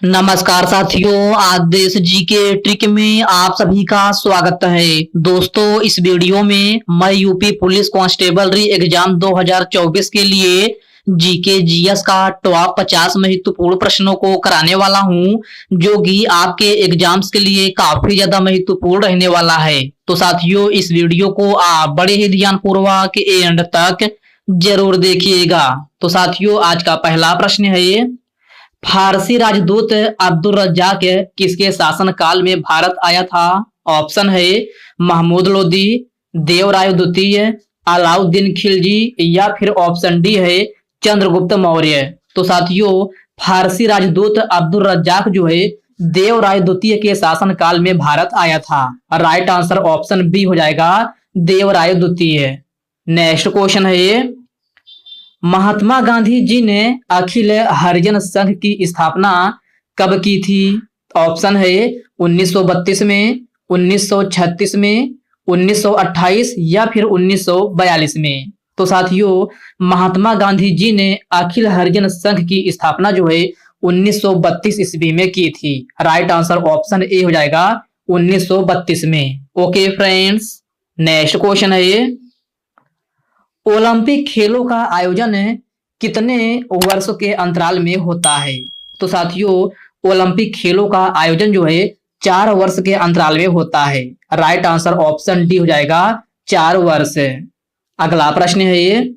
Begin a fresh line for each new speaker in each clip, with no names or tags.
नमस्कार साथियों, आज देश जी के ट्रिक में आप सभी का स्वागत है। दोस्तों, इस वीडियो में मैं यूपी पुलिस कांस्टेबल री एग्जाम 2024 के लिए जीके जीएस का टॉप 50 महत्वपूर्ण प्रश्नों को कराने वाला हूं, जो कि आपके एग्जाम्स के लिए काफी ज्यादा महत्वपूर्ण रहने वाला है। तो साथियों, इस वीडियो को आप बड़े ही ध्यानपूर्वक एंड तक जरूर देखिएगा। तो साथियों, आज का पहला प्रश्न है, फारसी राजदूत अब्दुल रज्जाक किसके शासनकाल में भारत आया था? ऑप्शन है महमूद लोदी, देवराय द्वितीय, अलाउद्दीन खिलजी या फिर ऑप्शन डी है चंद्रगुप्त मौर्य। तो साथियों, फारसी राजदूत अब्दुल रज्जाक जो है देवराय द्वितीय के शासनकाल में भारत आया था। राइट आंसर ऑप्शन बी हो जाएगा, देवराय द्वितीय। नेक्स्ट क्वेश्चन है, महात्मा गांधी जी ने अखिल हरिजन संघ की स्थापना कब की थी? ऑप्शन है 1932 में, 1936 में, 1928 या फिर 1942 में। तो साथियों, महात्मा गांधी जी ने अखिल हरिजन संघ की स्थापना जो है 1932 ईस्वी में की थी। राइट आंसर ऑप्शन ए हो जाएगा, 1932 में। ओके फ्रेंड्स, नेक्स्ट क्वेश्चन है, ओलंपिक खेलों का आयोजन कितने वर्षों के अंतराल में होता है? तो साथियों, ओलंपिक खेलों का आयोजन जो है 4 वर्ष के अंतराल में होता है। राइट आंसर ऑप्शन डी हो जाएगा, 4 वर्ष। अगला प्रश्न है, ये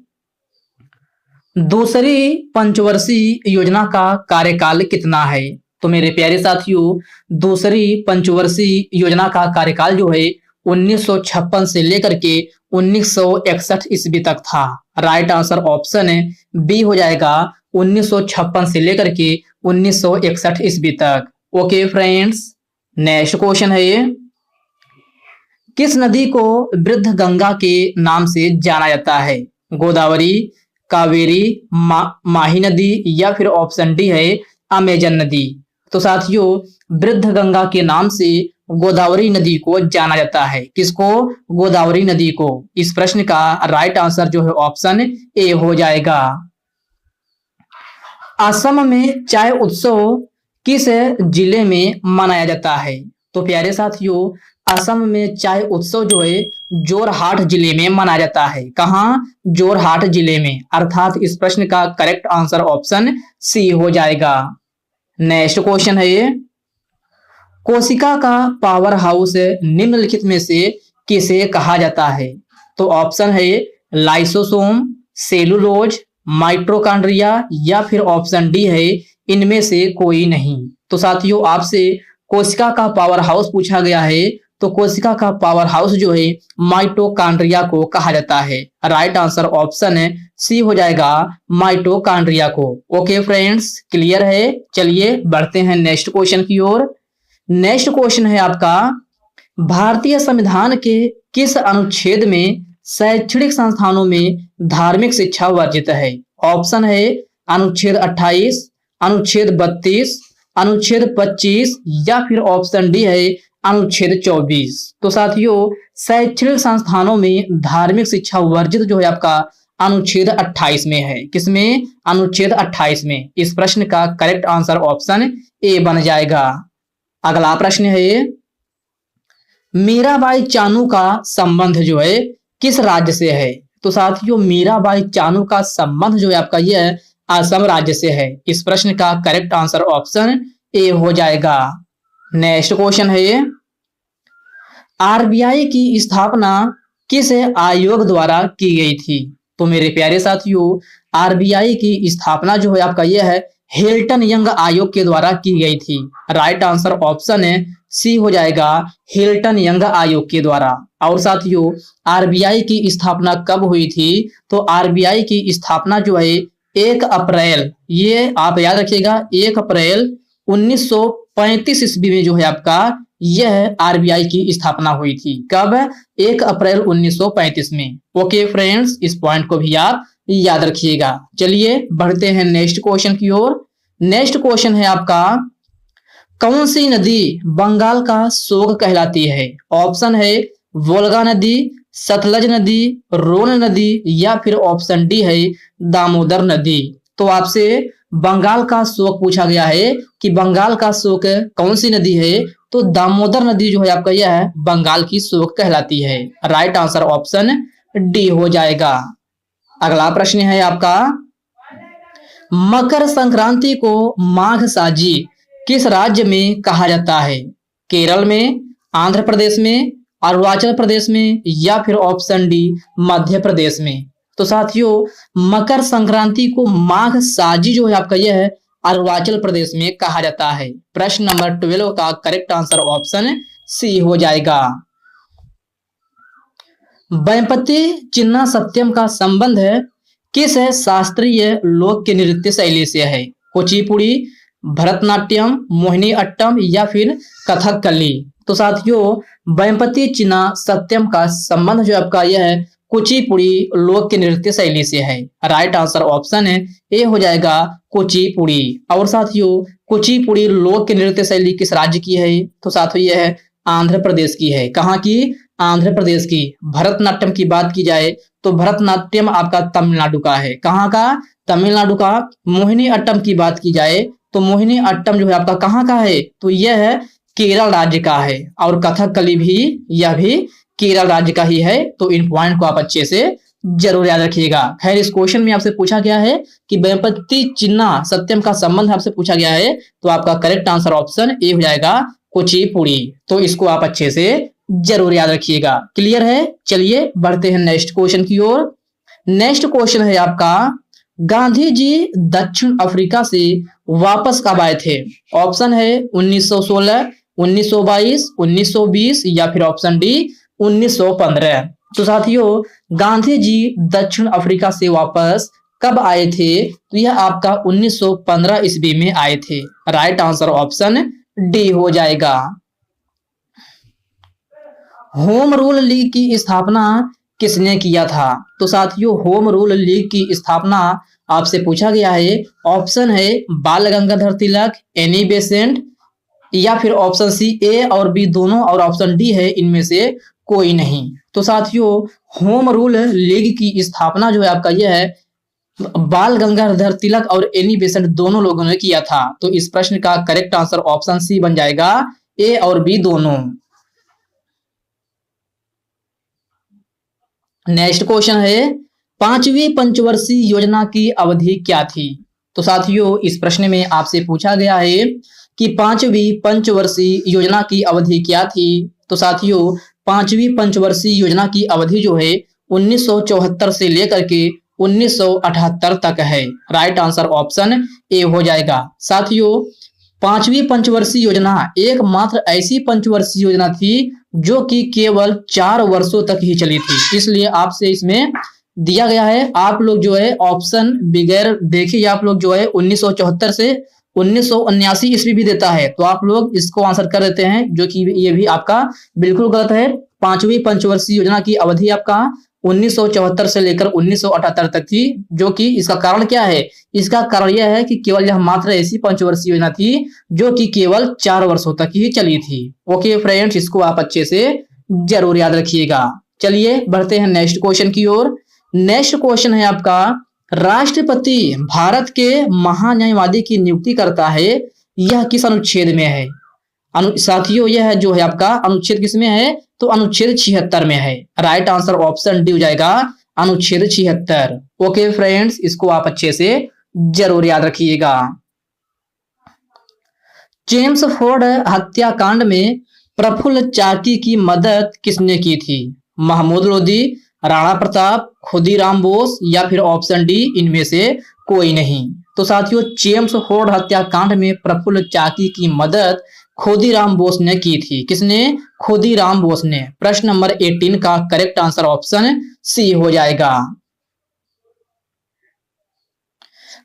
दूसरी पंचवर्षीय योजना का कार्यकाल कितना है? तो मेरे प्यारे साथियों, दूसरी पंचवर्षीय योजना का कार्यकाल जो है 1956 से लेकर के 1961 ईस्वी तक था। राइट आंसर ऑप्शन बी हो जाएगा, 1956 से लेकर के 1961 ईस्वी तक। ओके फ्रेंड्स, नेक्स्ट क्वेश्चन है, ये किस नदी को वृद्ध गंगा के नाम से जाना जाता है? गोदावरी, कावेरी, माही नदी या फिर ऑप्शन डी है अमेजन नदी। तो साथियों, वृद्ध गंगा के नाम से गोदावरी नदी को जाना जाता है। किसको? गोदावरी नदी को। इस प्रश्न का राइट आंसर जो है ऑप्शन ए हो जाएगा। असम में चाय उत्सव किस जिले में मनाया जाता है? तो प्यारे साथियों, असम में चाय उत्सव जो है जोरहाट जिले में मनाया जाता है। कहाँ? जोरहाट जिले में। अर्थात इस प्रश्न का करेक्ट आंसर ऑप्शन सी हो जाएगा। नेक्स्ट क्वेश्चन है, ये कोशिका का पावर हाउस निम्नलिखित में से किसे कहा जाता है? तो ऑप्शन है लाइसोसोम, सेलुलोज, माइटोकॉन्ड्रिया या फिर ऑप्शन डी है इनमें से कोई नहीं। तो साथियों, आपसे कोशिका का पावर हाउस पूछा गया है, तो कोशिका का पावर हाउस जो है माइटोकॉन्ड्रिया को कहा जाता है। राइट आंसर ऑप्शन सी हो जाएगा, माइटोकॉन्ड्रिया को। ओके फ्रेंड्स, क्लियर है? चलिए बढ़ते हैं नेक्स्ट क्वेश्चन की ओर। नेक्स्ट क्वेश्चन है आपका, भारतीय संविधान के किस अनुच्छेद में शैक्षणिक संस्थानों में धार्मिक शिक्षा वर्जित है? ऑप्शन है अनुच्छेद 28, अनुच्छेद 32, अनुच्छेद 25 या फिर ऑप्शन डी है अनुच्छेद 24। तो साथियों, शैक्षणिक संस्थानों में धार्मिक शिक्षा वर्जित जो है आपका अनुच्छेद 28 में है। किसमें? अनुच्छेद 28 में। इस प्रश्न का करेक्ट आंसर ऑप्शन ए बन जाएगा। अगला प्रश्न है, मीराबाई चानू का संबंध जो है किस राज्य से है? तो साथियों, मीराबाई चानू का संबंध जो है आपका यह असम राज्य से है। इस प्रश्न का करेक्ट आंसर ऑप्शन ए हो जाएगा। नेक्स्ट क्वेश्चन है, आरबीआई की स्थापना किस आयोग द्वारा की गई थी? तो मेरे प्यारे साथियों, आरबीआई की स्थापना जो है आपका यह है हिल्टन यंग आयोग के द्वारा की गई थी। राइट आंसर ऑप्शन सी हो जाएगा, हिल्टन यंग आयोग के द्वारा। और साथियों, आरबीआई की स्थापना कब हुई थी? तो आरबीआई की स्थापना जो है 1 अप्रैल, ये आप याद रखिएगा, 1 अप्रैल 1935 ईस्वी में जो है आपका यह आरबीआई की स्थापना हुई थी। कब? 1 अप्रैल 1935 में। ओके फ्रेंड्स, इस पॉइंट को भी आप याद रखिएगा। चलिए बढ़ते हैं नेक्स्ट क्वेश्चन की ओर। नेक्स्ट क्वेश्चन है आपका, कौन सी नदी बंगाल का शोक कहलाती है? ऑप्शन है वोल्गा नदी, सतलज नदी, रोन नदी या फिर ऑप्शन डी है दामोदर नदी। तो आपसे बंगाल का शोक पूछा गया है कि बंगाल का शोक कौन सी नदी है, तो दामोदर नदी जो है आपका यह है बंगाल की शोक कहलाती है। राइट आंसर ऑप्शन डी हो जाएगा। अगला प्रश्न है आपका, मकर संक्रांति को माघ साजी किस राज्य में कहा जाता है? केरल में, आंध्र प्रदेश में, अरुणाचल प्रदेश में, या फिर ऑप्शन डी मध्य प्रदेश में। तो साथियों मकर संक्रांति को माघ साजी जो है आपका यह है अरुणाचल प्रदेश में कहा जाता है। प्रश्न नंबर 12 का करेक्ट आंसर ऑप्शन सी हो जाएगा। वेम्पति चिन्ना सत्यम का संबंध है किस शास्त्रीय लोक के नृत्य शैली से है? कुचिपुड़ी, भरतनाट्यम, मोहिनी अट्टम, या फिर कथकली। तो साथियों वेम्पति चिन्ना सत्यम का संबंध जो आपका यह है कुचिपुड़ी लोक के नृत्य शैली से है। राइट आंसर ऑप्शन है ए हो जाएगा कुचिपुड़ी। और साथियों कुचिपुड़ी लोक के नृत्य शैली किस राज्य की है? तो साथियों यह है आंध्र प्रदेश की है। कहाँ की? आंध्र प्रदेश की। भरतनाट्यम की बात की जाए तो भरतनाट्यम आपका तमिलनाडु का है। कहाँ का? तमिलनाडु का। मोहिनी अट्टम की बात की जाए तो मोहिनी अट्टम जो है आपका कहाँ का है? तो यह है केरल राज्य का है। और कथकली भी यह भी केरल राज्य का ही है। तो इन पॉइंट को आप अच्छे से जरूर याद रखिएगा। खैर इस क्वेश्चन में आपसे पूछा गया है कि वेम्पति चिन्ना सत्यम का संबंध आपसे पूछा गया है, तो आपका करेक्ट आंसर ऑप्शन ए हो जाएगा कुचिपुड़ी। तो इसको आप अच्छे से जरूर याद रखिएगा। क्लियर है? चलिए बढ़ते हैं नेक्स्ट क्वेश्चन की ओर। नेक्स्ट क्वेश्चन है आपका, गांधी जी दक्षिण अफ्रीका से वापस कब आए थे? ऑप्शन है 1916, 1922, 1920, या फिर ऑप्शन डी 1915। तो साथियों गांधी जी दक्षिण अफ्रीका से वापस कब आए थे? तो यह आपका 1915 ईस्वी में आए थे। राइट आंसर ऑप्शन डी हो जाएगा। होम रूल लीग की स्थापना किसने किया था? तो साथियों होम रूल लीग की स्थापना आपसे पूछा गया है। ऑप्शन है बाल गंगाधर तिलक, एनी बेसेंट, या फिर ऑप्शन सी ए और बी दोनों, और ऑप्शन डी है इनमें से कोई नहीं। तो साथियों होम रूल लीग की स्थापना जो है आपका यह है बाल गंगाधर तिलक और एनी बेसेंट दोनों लोगों ने किया था। तो इस प्रश्न का करेक्ट आंसर ऑप्शन सी बन जाएगा, ए और बी दोनों। नेक्स्ट क्वेश्चन है, पांचवी पंचवर्षीय योजना की अवधि क्या थी? तो साथियों इस प्रश्न में आपसे पूछा गया है कि पांचवी पंचवर्षीय योजना की अवधि क्या थी? तो साथियों पांचवी पंचवर्षीय योजना की अवधि जो है 1974 से लेकर के 1978 तक है। राइट आंसर ऑप्शन ए हो जाएगा। साथियों पांचवी पंचवर्षीय योजना एकमात्र ऐसी पंचवर्षीय योजना थी जो कि केवल 4 वर्षों तक ही चली थी। इसलिए आपसे इसमें दिया गया है, आप लोग जो है ऑप्शन बगैर देखिए आप लोग जो है 1974 से 1979 ईस्वी भी देता है, तो आप लोग इसको आंसर कर देते हैं, जो कि ये भी आपका बिल्कुल गलत है। पांचवी पंचवर्षीय योजना की अवधि आपका 1974 से लेकर 1978 तक थी, जो कि इसका कारण क्या है? इसका कारण यह है कि केवल यह मात्र ऐसी पंचवर्षीय योजना थी जो कि केवल 4 वर्षों तक ही चली थी। ओके फ्रेंड्स, इसको आप अच्छे से जरूर याद रखिएगा। चलिए बढ़ते हैं नेक्स्ट क्वेश्चन की ओर। नेक्स्ट क्वेश्चन है आपका, राष्ट्रपति भारत के महान्यायवादी की नियुक्ति करता है, यह किस अनुच्छेद में है? साथियों यह जो है आपका अनुच्छेद किसमें है? तो अनुच्छेद 76 में है। राइट आंसर ऑप्शन डी हो जाएगा अनुच्छेद 76। ओके फ्रेंड्स, इसको आप अच्छे से जरूर याद रखिएगा। चेम्सफोर्ड हत्याकांड में प्रफुल्ल चाकी की मदद किसने की थी? महमूद लोदी, राणा प्रताप, खुदीराम बोस, या फिर ऑप्शन डी इनमें से कोई नहीं। तो साथियों चेम्सफोर्ड हत्याकांड में प्रफुल्ल चाकी की मदद खुदीराम बोस ने की थी। किसने? खुदीराम बोस ने। प्रश्न नंबर 18 का करेक्ट आंसर ऑप्शन सी हो जाएगा।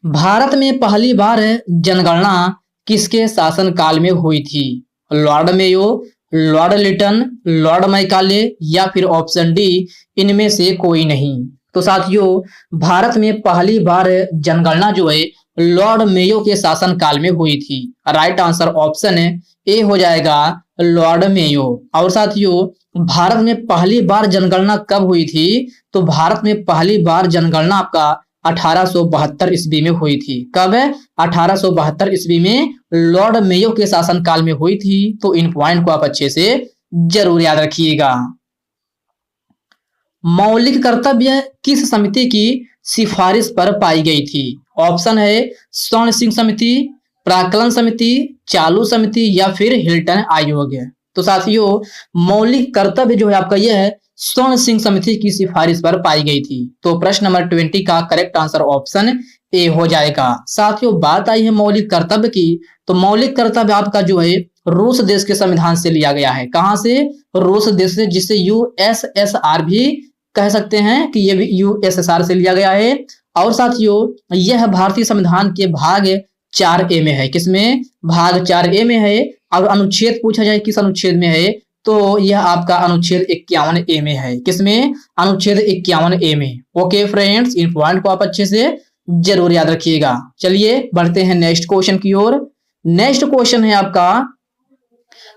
भारत में पहली बार जनगणना किसके शासनकाल में हुई थी? Lord Mayo, Lord Lytton, Lord Macaulay, या फिर ऑप्शन डी इनमें से कोई नहीं। तो साथियों भारत में पहली बार जनगणना जो है लॉर्ड मेयो के शासनकाल में हुई थी। राइट आंसर ऑप्शन ए हो जाएगा लॉर्ड मेयो। और साथियों भारत में पहली बार जनगणना कब हुई थी? तो भारत में पहली बार जनगणना आपका 1872 ईस्वी में हुई थी। कब? 1872 ईस्वी में लॉर्ड मेयो के शासनकाल में हुई थी। तो इन पॉइंट को आप अच्छे से जरूर याद रखिएगा। मौलिक कर्तव्य किस समिति की सिफारिश पर पाई गई थी? ऑप्शन है स्वर्ण सिंह समिति, प्राक्कलन समिति, चालू समिति या फिर हिल्टन आयोग। तो साथियों, मौलिक कर्तव्य जो है आपका यह है स्वर्ण सिंह समिति की सिफारिश पर पाई गई थी। तो प्रश्न नंबर 20 का करेक्ट आंसर ऑप्शन ए हो जाएगा। साथियों, बात आई है मौलिक कर्तव्य की, तो मौलिक कर्तव्य आपका जो है रूस देश के संविधान से लिया गया है। कहां से? रूस देश से, जिसे यूएसएसआर भी कह सकते हैं कि ये भी यूएसएसआर से लिया गया है। और साथियों, यह भारतीय संविधान के भाग 4A में है। किसमें? भाग 4A में है। अब अनुच्छेद पूछा जाए किस अनुच्छेद में है, तो यह आपका अनुच्छेद 51A में है। किसमें? अनुच्छेद 51A में। ओके फ्रेंड्स, इन पॉइंट को आप अच्छे से जरूर याद रखिएगा। चलिए बढ़ते हैं नेक्स्ट क्वेश्चन की ओर। नेक्स्ट क्वेश्चन है आपका,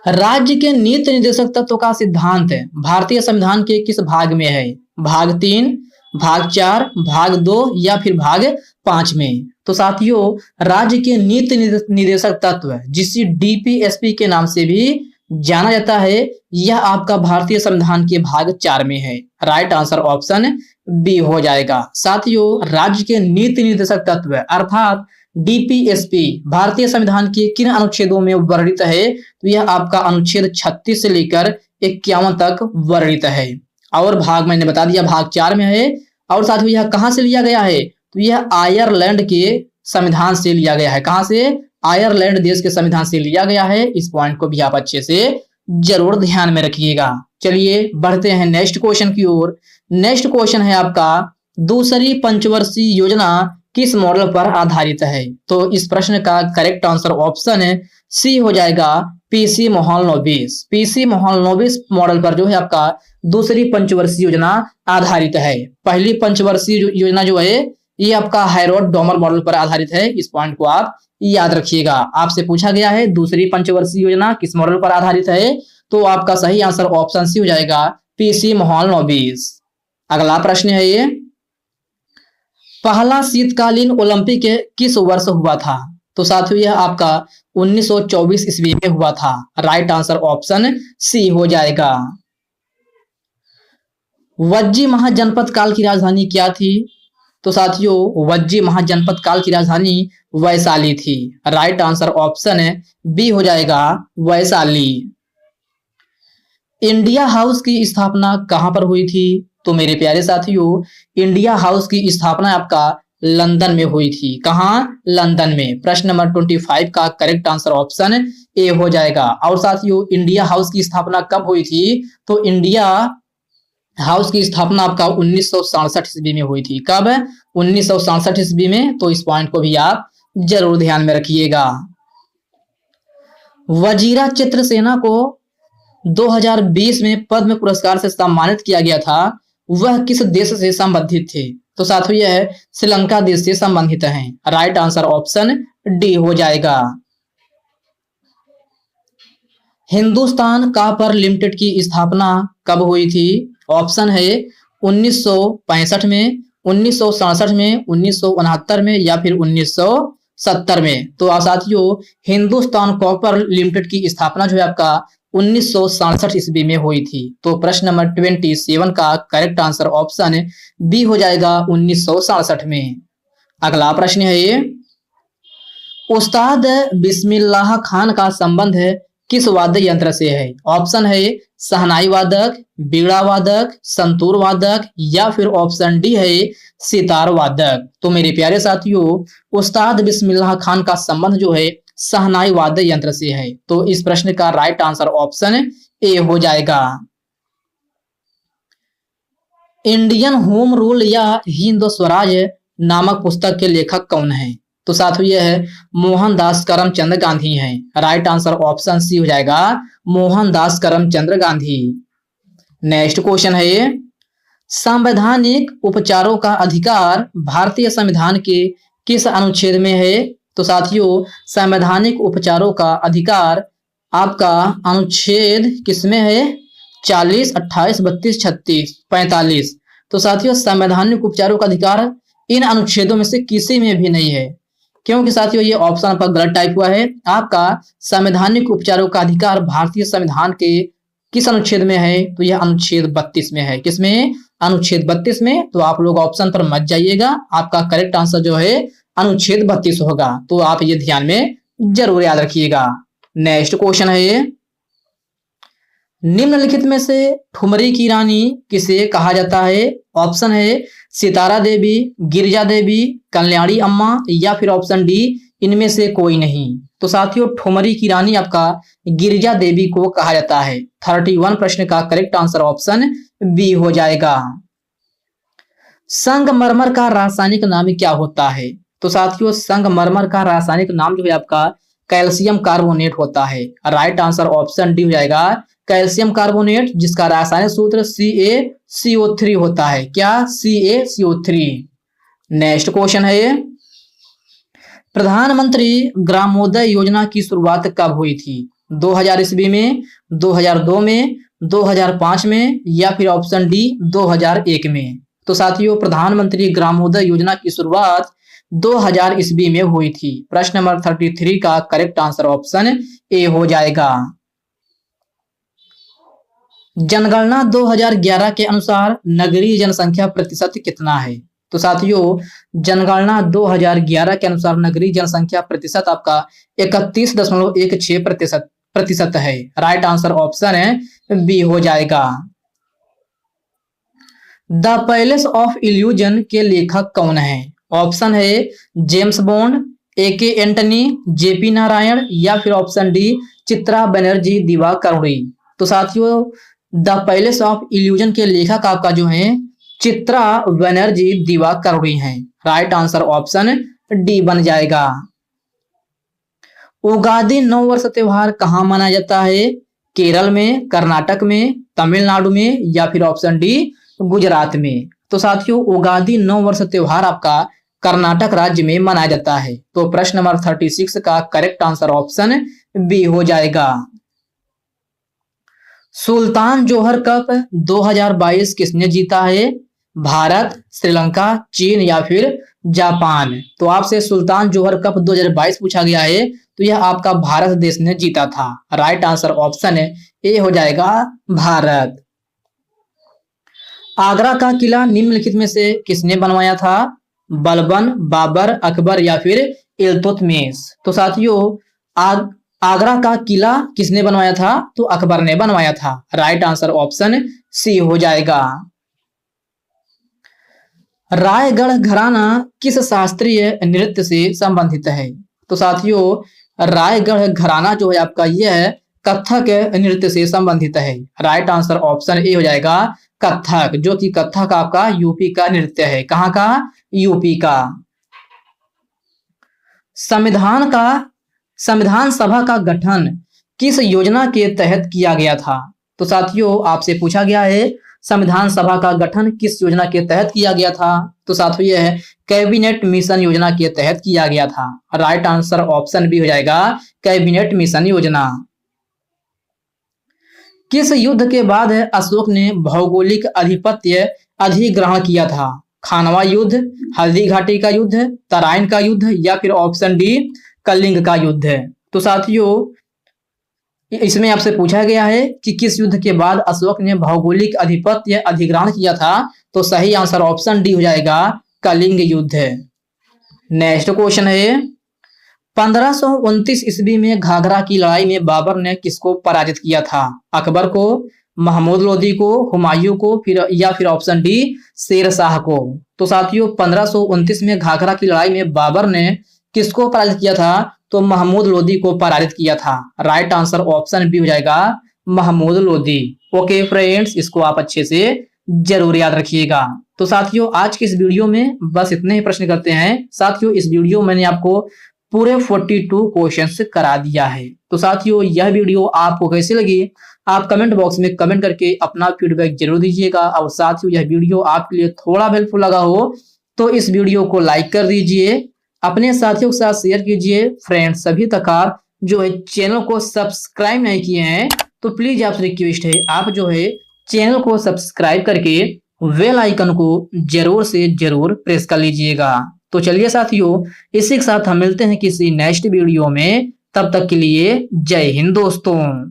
राज्य के नीति निर्देशक तत्व का सिद्धांत भारतीय संविधान के किस भाग में है? भाग 3, भाग 4, भाग 2 या फिर भाग 5 में? तो साथियों, राज्य के नीति निर्देशक तत्व जिसे डीपीएसपी के नाम से भी जाना जाता है, यह आपका भारतीय संविधान के भाग 4 में है। राइट आंसर ऑप्शन बी हो जाएगा। साथियों, राज्य के नीति निर्देशक तत्व अर्थात डीपीएसपी भारतीय संविधान के किन अनुच्छेदों में वर्णित है? तो यह आपका अनुच्छेद 36 से लेकर 51 तक वर्णित है। और भाग मैंने बता दिया भाग 4 में है। और साथियों, यह कहां से लिया गया है? तो यह आयरलैंड के संविधान से लिया गया है। कहां से? आयरलैंड देश के संविधान से लिया गया है। इस पॉइंट को भी आप अच्छे से जरूर ध्यान में रखिएगा। चलिए बढ़ते हैं नेक्स्ट क्वेश्चन की ओर। नेक्स्ट क्वेश्चन है आपका, दूसरी पंचवर्षीय योजना किस मॉडल पर आधारित है? तो इस प्रश्न का करेक्ट आंसर ऑप्शन है सी हो जाएगा, पीसी मोहलनोबिस। पीसी मोहलनोबिस मॉडल पर जो है आपका दूसरी पंचवर्षीय योजना आधारित है। पहली पंचवर्षीय योजना जो है ये आपका हैरोल्ड डोमर मॉडल पर आधारित है। इस पॉइंट को आप याद रखिएगा। आपसे पूछा गया है दूसरी पंचवर्षीय योजना किस मॉडल पर आधारित है, तो आपका सही आंसर ऑप्शन सी हो जाएगा, पीसी मोहलनोबिस। अगला प्रश्न है ये, पहला शीतकालीन ओलंपिक किस वर्ष हुआ था? तो साथियों, यह आपका 1924 ईस्वी में हुआ था। राइट आंसर ऑप्शन सी हो जाएगा। वज्जी महाजनपद काल की राजधानी क्या थी? तो साथियों, वज्जी महाजनपद काल की राजधानी वैशाली थी। राइट आंसर ऑप्शन बी हो जाएगा, वैशाली। इंडिया हाउस की स्थापना कहां पर हुई थी? तो मेरे प्यारे साथियों, इंडिया हाउस की स्थापना आपका लंदन में हुई थी। कहां? लंदन में। प्रश्न नंबर 25 का करेक्ट आंसर ऑप्शन ए हो जाएगा। और साथियों, इंडिया हाउस की स्थापना कब हुई थी? तो इंडिया हाउस की स्थापना आपका 1967 ईस्वी में हुई थी। कब? 1967 ईस्वी में। तो इस पॉइंट को भी आप जरूर ध्यान में रखिएगा। वजीरा चित्रसेना को 2020 में पद्म पुरस्कार से सम्मानित किया गया था, वह किस देश से संबंधित थे? तो साथियों, यह श्रीलंका देश से संबंधित हैं। राइट आंसर ऑप्शन डी हो जाएगा। हिंदुस्तान कॉपर लिमिटेड की स्थापना कब हुई थी? ऑप्शन है 1965 में, 1967 में, 1969 में या फिर 1970 में। तो साथियों, हिंदुस्तान कॉपर लिमिटेड की स्थापना जो है आपका 1967 ईस्वी में हुई थी। तो प्रश्न नंबर 27 का करेक्ट आंसर ऑप्शन बी हो जाएगा, 1967 में। अगला प्रश्न है ये, उस्ताद बिस्मिल्लाह खान का संबंध किस वाद्य यंत्र से है? ऑप्शन है शहनाई वादक, बीड़ा वादक, संतूर वादक या फिर ऑप्शन डी है सितार वादक। तो मेरे प्यारे साथियों, उस्ताद बिस्मिल्लाह खान का संबंध जो है शहनाई वाद्य यंत्र से है। तो इस प्रश्न का राइट आंसर ऑप्शन ए हो जाएगा। इंडियन होम रूल या हिंद स्वराज नामक पुस्तक के लेखक कौन है? तो साथियों, यह है मोहनदास करमचंद गांधी हैं। राइट आंसर ऑप्शन सी हो जाएगा, मोहनदास करमचंद गांधी। नेक्स्ट क्वेश्चन है ये, संवैधानिक उपचारों का अधिकार भारतीय संविधान के किस अनुच्छेद में है? तो साथियों, संवैधानिक उपचारों का अधिकार आपका अनुच्छेद किसमें है? 40, 28, 32, 36, 45। तो साथियों, संवैधानिक उपचारों का अधिकार इन अनुच्छेदों में से किसी में भी नहीं है, क्योंकि साथियों ये ऑप्शन आपका गलत टाइप हुआ है। आपका संवैधानिक उपचारों का अधिकार भारतीय संविधान के किस अनुच्छेद में है? तो यह अनुच्छेद 32 में है। किसमें? अनुच्छेद 32 में। तो आप लोग ऑप्शन पर मत जाइएगा, आपका करेक्ट आंसर जो है अनुच्छेद 32 होगा। तो आप ये ध्यान में जरूर याद रखिएगा। नेक्स्ट क्वेश्चन है ये, निम्नलिखित में से ठुमरी की रानी किसे कहा जाता है? ऑप्शन है सितारा देवी, गिरिजा देवी, कल्याणी अम्मा या फिर ऑप्शन डी इनमें से कोई नहीं। तो साथियों ठुमरी की रानी आपका गिरिजा देवी को कहा जाता है। 31 प्रश्न का करेक्ट आंसर ऑप्शन बी हो जाएगा। संगमरमर का रासायनिक नाम क्या होता है? तो साथियों संगमरमर का रासायनिक नाम जो है आपका कैल्शियम कार्बोनेट होता है। राइट आंसर ऑप्शन डी हो जाएगा, कैल्शियम कार्बोनेट, जिसका रासायनिक सूत्र CaCO3 होता है। क्या? CaCO3। नेक्स्ट क्वेश्चन है, प्रधानमंत्री ग्रामोदय योजना की शुरुआत कब हुई थी? 2000 ईस्वी में, 2002 में, 2005 में या फिर ऑप्शन डी 2001 में। तो साथियों प्रधानमंत्री ग्रामोदय योजना की शुरुआत 2000 ईस्वी में हुई थी। प्रश्न नंबर 33 का करेक्ट आंसर ऑप्शन ए हो जाएगा। जनगणना 2011 के अनुसार नगरीय जनसंख्या प्रतिशत कितना है? तो साथियों जनगणना 2011 के अनुसार नगरीय जनसंख्या प्रतिशत आपका 31.16% प्रतिशत है। राइट आंसर ऑप्शन है बी हो जाएगा। द पैलेस ऑफ इल्यूजन के लेखक कौन है? ऑप्शन है James bond, AK Antony, JP Narayan या फिर ऑप्शन डी चित्रा बनर्जी दिवाकरुणी। तो साथियों द पैलेस ऑफ इल्यूजन के लेखक आपका जो है चित्रा बनर्जी दिवाकरुणी है। राइट आंसर ऑप्शन डी बन जाएगा। उगादि नव वर्ष त्योहार कहाँ मनाया जाता है? केरल में, कर्नाटक में, तमिलनाडु में या फिर ऑप्शन डी गुजरात में। तो साथियों उगादि नव वर्ष त्योहार आपका कर्नाटक राज्य में मनाया जाता है। तो प्रश्न नंबर 36 का करेक्ट आंसर ऑप्शन बी हो जाएगा। सुल्तान जोहर कप 2022 किसने जीता है? भारत, श्रीलंका, चीन या फिर जापान। तो आपसे सुल्तान जोहर कप 2022 पूछा गया है, तो यह आपका भारत देश ने जीता था। राइट आंसर ऑप्शन ए हो जाएगा भारत। आगरा का किला निम्नलिखित में से किसने बनवाया था? बलबन, बाबर, अकबर या फिर इल्तुतमिश। तो साथियों आगरा का किला किसने बनवाया था? तो अकबर ने बनवाया था। राइट आंसर ऑप्शन सी हो जाएगा। रायगढ़ घराना किस शास्त्रीय नृत्य से संबंधित है? तो साथियों रायगढ़ घराना जो है आपका यह कथक नृत्य से संबंधित है। राइट आंसर ऑप्शन ए हो जाएगा कथक, जो कि कथक आपका यूपी का नृत्य है। कहाँ का? यूपी का। संविधान सभा का गठन किस योजना के तहत किया गया था? तो साथियों आपसे पूछा गया है संविधान सभा का गठन किस योजना के तहत किया गया था? तो साथियों यह कैबिनेट मिशन योजना के तहत किया गया था। राइट आंसर ऑप्शन बी हो जाएगा कैबिनेट मिशन योजना। किस युद्ध के बाद अशोक ने भौगोलिक आधिपत्य अधिग्रहण किया था? खानवा युद्ध, हल्दी घाटी का युद्ध, तराइन का युद्ध या फिर ऑप्शन डी कलिंग का युद्ध। तो साथियों इसमें आपसे पूछा गया है कि किस युद्ध के बाद अशोक ने भौगोलिक आधिपत्य अधिग्रहण किया था? तो सही आंसर ऑप्शन डी हो जाएगा कलिंग युद्ध। नेक्स्ट क्वेश्चन है 1529 ईस्वी में घाघरा की लड़ाई में बाबर ने किसको पराजित किया था? अकबर को, महमूद लोदी को, हुमायूं को या फिर ऑप्शन डी शेर शाह को। तो साथियों 1529 में घाघरा की लड़ाई में बाबर ने किसको पराजित किया था? तो महमूद लोदी को पराजित किया था। राइट आंसर ऑप्शन बी हो जाएगा महमूद लोदी। ओके फ्रेंड्स, इसको आप अच्छे से जरूर याद रखिएगा। तो साथियों आज के इस वीडियो में बस इतने ही प्रश्न करते हैं। साथियों इस वीडियो मैंने आपको पूरे 42 क्वेश्चंस करा दिया है। तो साथियों यह वीडियो आपको कैसी लगी आप कमेंट बॉक्स में कमेंट करके अपना फीडबैक जरूर दीजिएगा। और साथियों यह वीडियो आपके लिए थोड़ा हेल्पफुल लगा हो तो इस वीडियो को लाइक कर दीजिए, अपने साथियों के साथ शेयर कीजिए। फ्रेंड्स सभी तक जो है चैनल को सब्सक्राइब नहीं किए हैं तो प्लीज आपसे रिक्वेस्ट है आप जो है चैनल को सब्सक्राइब करके बेल आइकन को जरूर से जरूर प्रेस कर लीजिएगा। तो चलिए साथियों, इसी के साथ हम मिलते हैं किसी नेक्स्ट वीडियो में। तब तक के लिए जय हिंद दोस्तों।